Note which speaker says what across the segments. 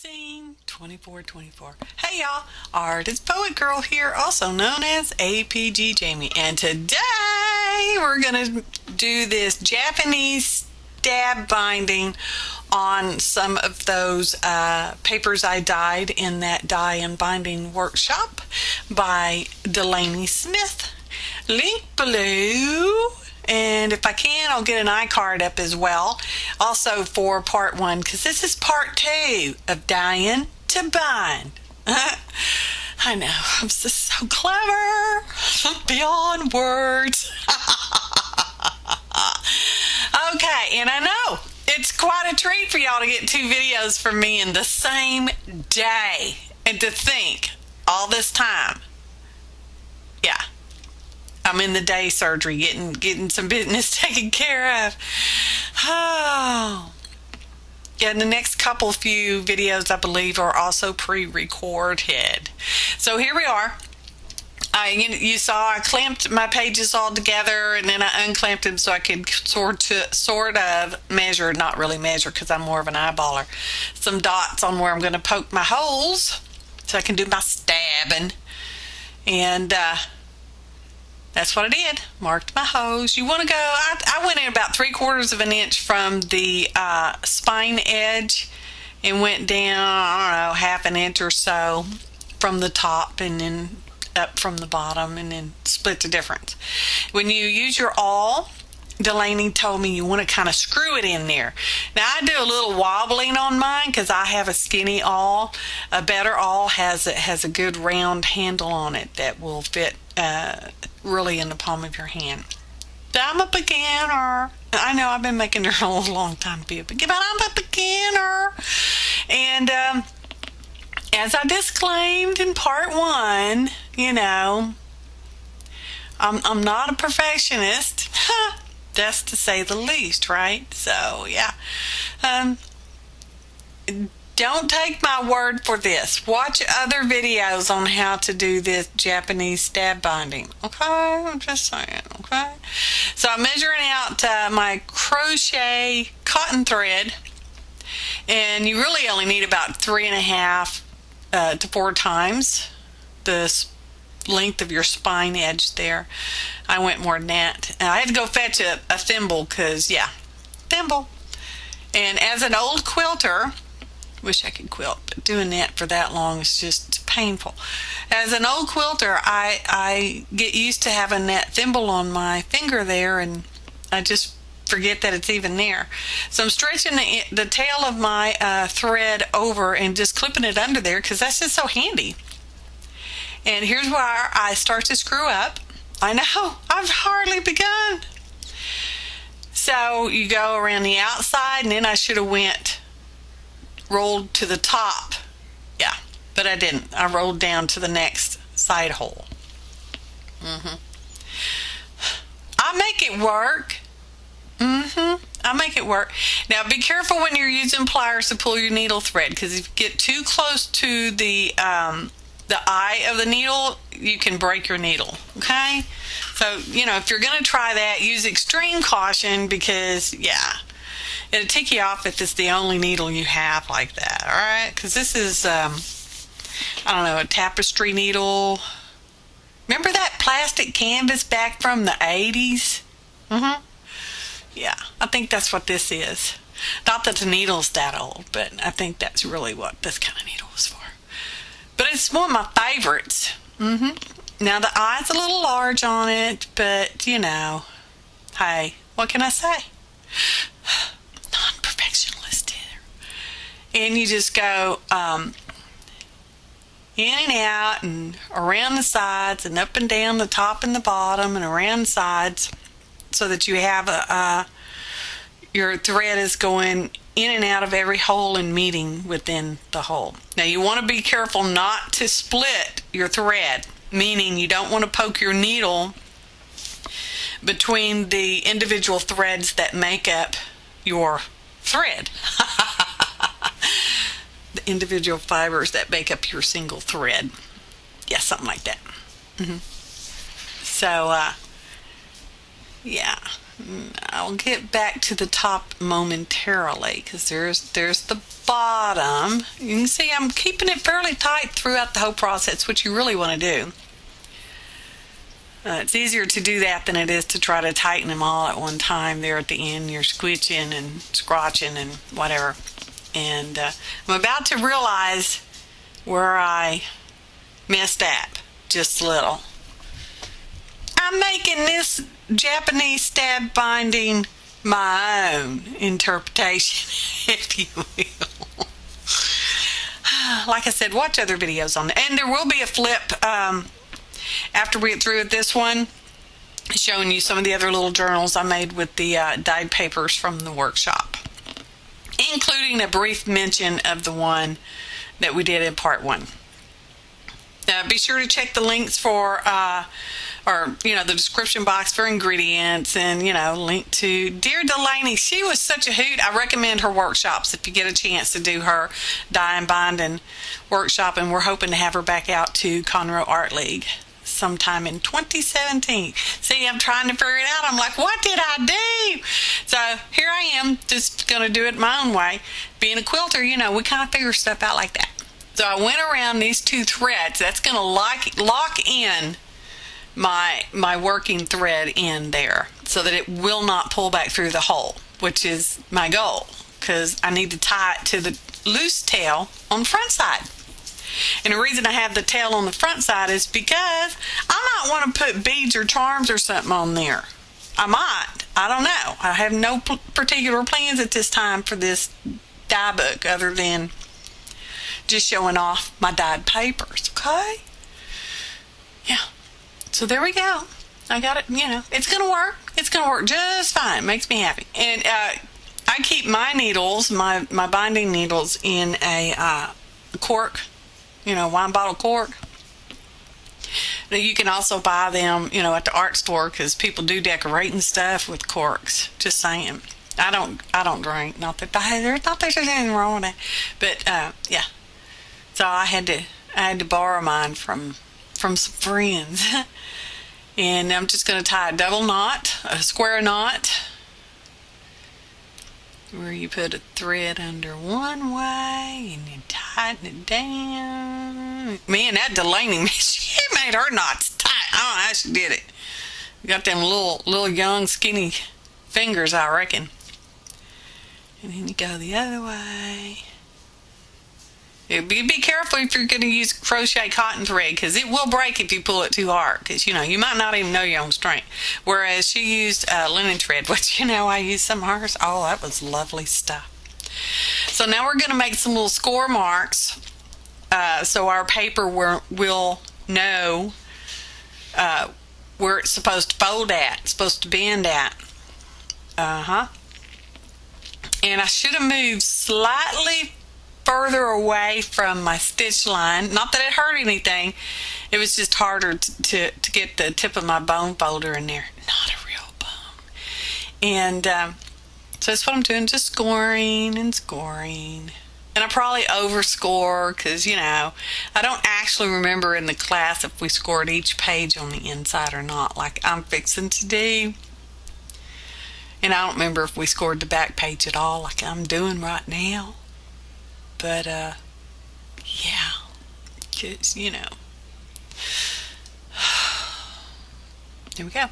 Speaker 1: Scene 2424. Hey y'all, Artist Poet Girl here, also known as APG Jamie, and today we're gonna do this Japanese stab binding on some of those papers I dyed in that dye and binding workshop by Delaney Smith. Link below. And if I can, I'll get an iCard up as well, also for part 1, because this is part 2 of Dyeing to Bind. I know, I'm just so clever, beyond words. Okay, and I know it's quite a treat for y'all to get 2 videos from me in the same day, and to think all this time, yeah, I'm in the day surgery getting some business taken care of. Oh. Yeah, the next few videos, I believe, are also pre-recorded. So here we are. You saw I clamped my pages all together, and then I unclamped them so I could sort of measure, not really measure because I'm more of an eyeballer, some dots on where I'm going to poke my holes so I can do my stabbing. And that's what I did. Marked my hose. You want to go, I went in about 3/4 of an inch from the spine edge and went down, I don't know, half an inch or so from the top and then up from the bottom, and then split the difference. When you use your awl, Delaney told me you want to kind of screw it in there. Now I do a little wobbling on mine because I have a skinny awl. A better awl has a good round handle on it that will fit really in the palm of your hand. But I'm a beginner. I know I've been making her a long time to be a beginner, but I'm a beginner. And as I disclaimed in part 1, you know, I'm not a perfectionist. That's to say the least, right? So yeah, don't take my word for this. Watch other videos on how to do this Japanese stab binding. Okay, I'm just saying. Okay, so I'm measuring out my crochet cotton thread, and you really only need about 3.5 to 4 times the length of your spine edge there. I went more than that. I had to go fetch a thimble because, yeah, thimble. And as an old quilter, wish I could quilt, but doing that for that long is just painful. As an old quilter, I get used to having that thimble on my finger there, and I just forget that it's even there. So I'm stretching the tail of my thread over and just clipping it under there because that's just so handy. And here's where I start to screw up. I know, I've hardly begun. So you go around the outside, and then I should have rolled to the top. Yeah, but I didn't. I rolled down to the next side hole. I make it work. I make it work. Now be careful when you're using pliers to pull your needle thread, because if you get too close to the eye of the needle, you can break your needle. Okay, so you know, if you're going to try that, use extreme caution, because yeah, it'll tick you off if it's the only needle you have like that. All right, because this is I don't know, a tapestry needle. Remember that plastic canvas back from the 80s? Yeah, I think that's what this is. Not that the needle's that old, but I think that's really what this kind of needle is for. But it's one of my favorites. Now the eye's a little large on it, but you know, hey, what can I say? Non-perfectionist here. And you just go in and out and around the sides and up and down the top and the bottom and around the sides, so that you have your thread is going in and out of every hole and meeting within the hole. Now you want to be careful not to split your thread, meaning you don't want to poke your needle between the individual threads that make up your thread. The individual fibers that make up your single thread. Yeah, something like that. So yeah, I'll get back to the top momentarily, because there's the bottom. You can see I'm keeping it fairly tight throughout the whole process, which you really want to do. It's easier to do that than it is to try to tighten them all at one time. There at the end, you're squitching and scratching and whatever. And I'm about to realize where I messed up just a little. I'm making this Japanese stab binding my own interpretation, if you will. Like I said, watch other videos on that. And there will be a flip after we get through with this one, showing you some of the other little journals I made with the dyed papers from the workshop, including a brief mention of the one that we did in part 1. Be sure to check the links for the description box for ingredients, and link to Dear Delaney. She was such a hoot. I recommend her workshops if you get a chance to do her dye and binding workshop, and we're hoping to have her back out to Conroe Art League sometime in 2017. See, I'm trying to figure it out. I'm like, what did I do? So here I am, just going to do it my own way. Being a quilter, we kind of figure stuff out like that. So I went around these 2 threads. That's going to lock in my working thread in there, so that it will not pull back through the hole, which is my goal, because I need to tie it to the loose tail on the front side. And the reason I have the tail on the front side is because I might want to put beads or charms or something on there. I might. I don't know. I have no particular plans at this time for this dye book, other than just showing off my dyed papers. Okay? Yeah. So there we go. I got it. It's going to work. It's going to work just fine. It makes me happy. And I keep my needles, my binding needles, in a cork, wine bottle cork. Now, you can also buy them, at the art store, because people do decorating stuff with corks. Just saying. I don't drink. Not that there's anything wrong with that. But yeah. So I had to borrow mine from some friends. And I'm just going to tie a double knot, a square knot, where you put a thread under one way and you tighten it down. Man, that Delaney, she made her knots tight. I don't know how she did it. Got them little young skinny fingers, I reckon. And then you go the other way. Be careful if you're going to use crochet cotton thread, because it will break if you pull it too hard, because you might not even know your own strength. Whereas she used linen thread, which I used some of hers. Oh, that was lovely stuff. So now we're going to make some little score marks, so our paper will know where it's supposed to fold at, it's supposed to bend at. And I should have moved slightly further away from my stitch line. Not that it hurt anything. It was just harder to get the tip of my bone folder in there. Not a real bone. And so that's what I'm doing. Just scoring and scoring. And I probably overscore, because, I don't actually remember in the class if we scored each page on the inside or not, like I'm fixing to do. And I don't remember if we scored the back page at all, like I'm doing right now. But, yeah, because, There we go.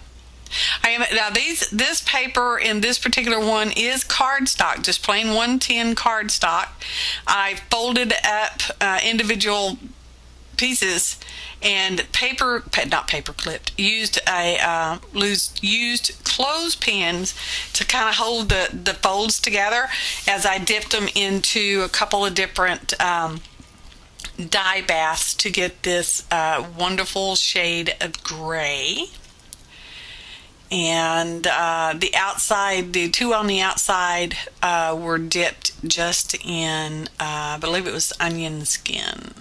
Speaker 1: Now this paper in this particular one is cardstock, just plain 110 cardstock. I folded up individual pieces and not paper clipped, used clothespins to kind of hold the folds together as I dipped them into a couple of different dye baths to get this wonderful shade of gray. And the 2 on the outside were dipped just in, I believe it was onion skin.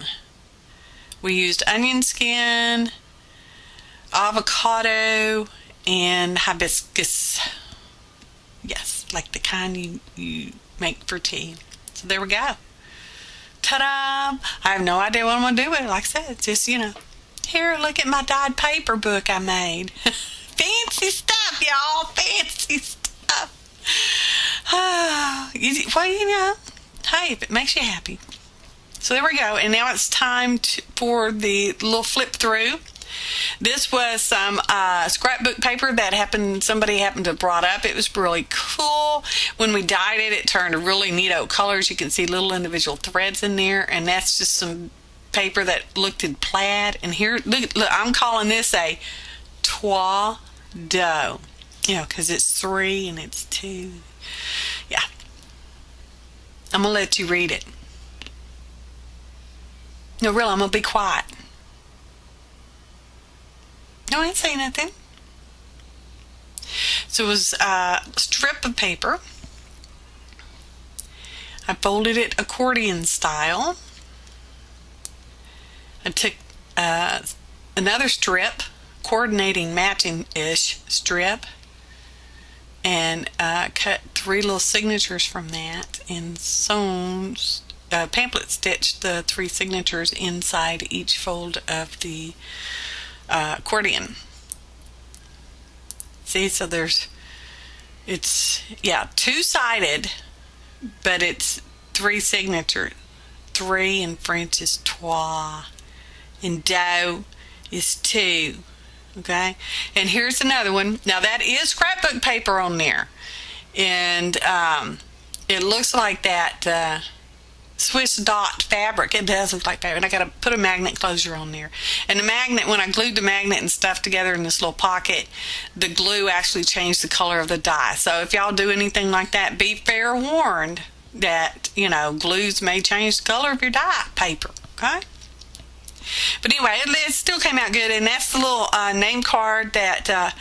Speaker 1: We used onion skin, avocado, and hibiscus. Yes, like the kind you make for tea. So there we go. Ta-da! I have no idea what I'm going to do with it. Like I said, just, here, look at my dyed paper book I made. Fancy stuff. y'all. Fancy stuff. Well, you know, hey, if it makes you happy. So there we go. And now it's time for the little flip through. This was some scrapbook paper that somebody happened to have brought up. It was really cool. When we dyed it, it turned a really neato colors. You can see little individual threads in there, and that's just some paper that looked in plaid. And here, look, I'm calling this a trois deux. You know, because it's 3 and it's 2. Yeah. I'm going to let you read it. No, really, I'm going to be quiet. No, I ain't saying nothing. So it was a strip of paper. I folded it accordion style. I took another strip, coordinating matching-ish strip, and cut 3 little signatures from that and sewn, pamphlet stitched the 3 signatures inside each fold of the accordion. See, so it's 2-sided, but it's 3 signatures. 3 in French is trois, and deux is 2. Okay, and here's another one. Now that is scrapbook paper on there, and it looks like that Swiss dot fabric. It does look like fabric. And I got to put a magnet closure on there. And the magnet, when I glued the magnet and stuff together in this little pocket, the glue actually changed the color of the dye. So if y'all do anything like that, be fair warned that, you know, glues may change the color of your dye paper. Okay? But anyway, it still came out good, and that's the little name card that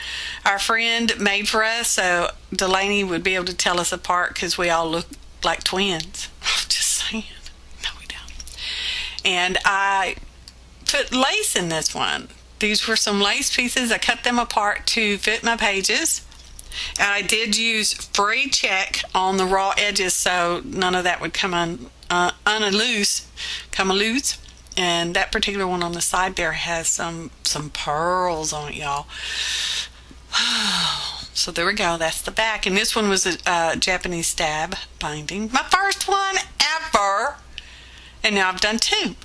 Speaker 1: our friend made for us, so Delaney would be able to tell us apart because we all look like twins. Just saying. No, we don't. And I put lace in this one. These were some lace pieces. I cut them apart to fit my pages. And I did use free check on the raw edges so none of that would come loose. And that particular one on the side there has some pearls on it, y'all. So there we go. That's the back. And this one was a Japanese stab binding. My first one ever. And now I've done 2.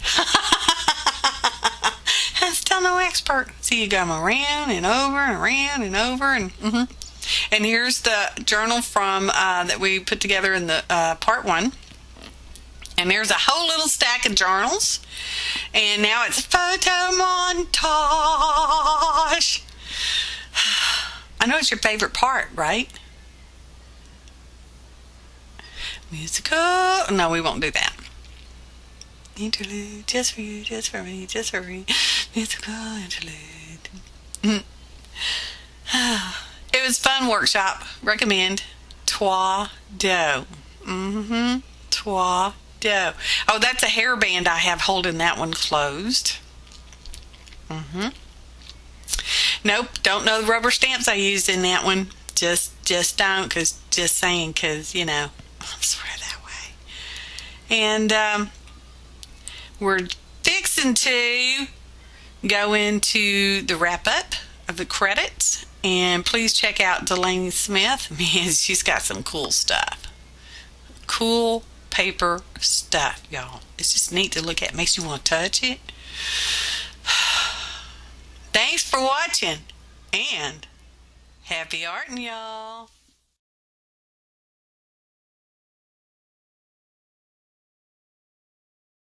Speaker 1: I'm still no expert. See, you go around and over and around and over. And here's the journal from that we put together in the part 1. And there's a whole little stack of journals. And now it's photo montage. I know it's your favorite part, right? Musical. No, we won't do that. Interlude, just for you, just for me, just for me. Musical interlude. It was fun workshop. Recommend. Trois deux. Trois deux. Oh, that's a hairband I have holding that one closed. Nope, don't know the rubber stamps I used in that one. Just don't, just saying, because, you know, I swear that way. And we're fixing to go into the wrap-up of the credits. And please check out Delaney Smith. Man, she's got some cool stuff. Cool paper stuff, y'all. It's just neat to look at. Makes you want to touch it. Thanks for watching, and happy arting, y'all.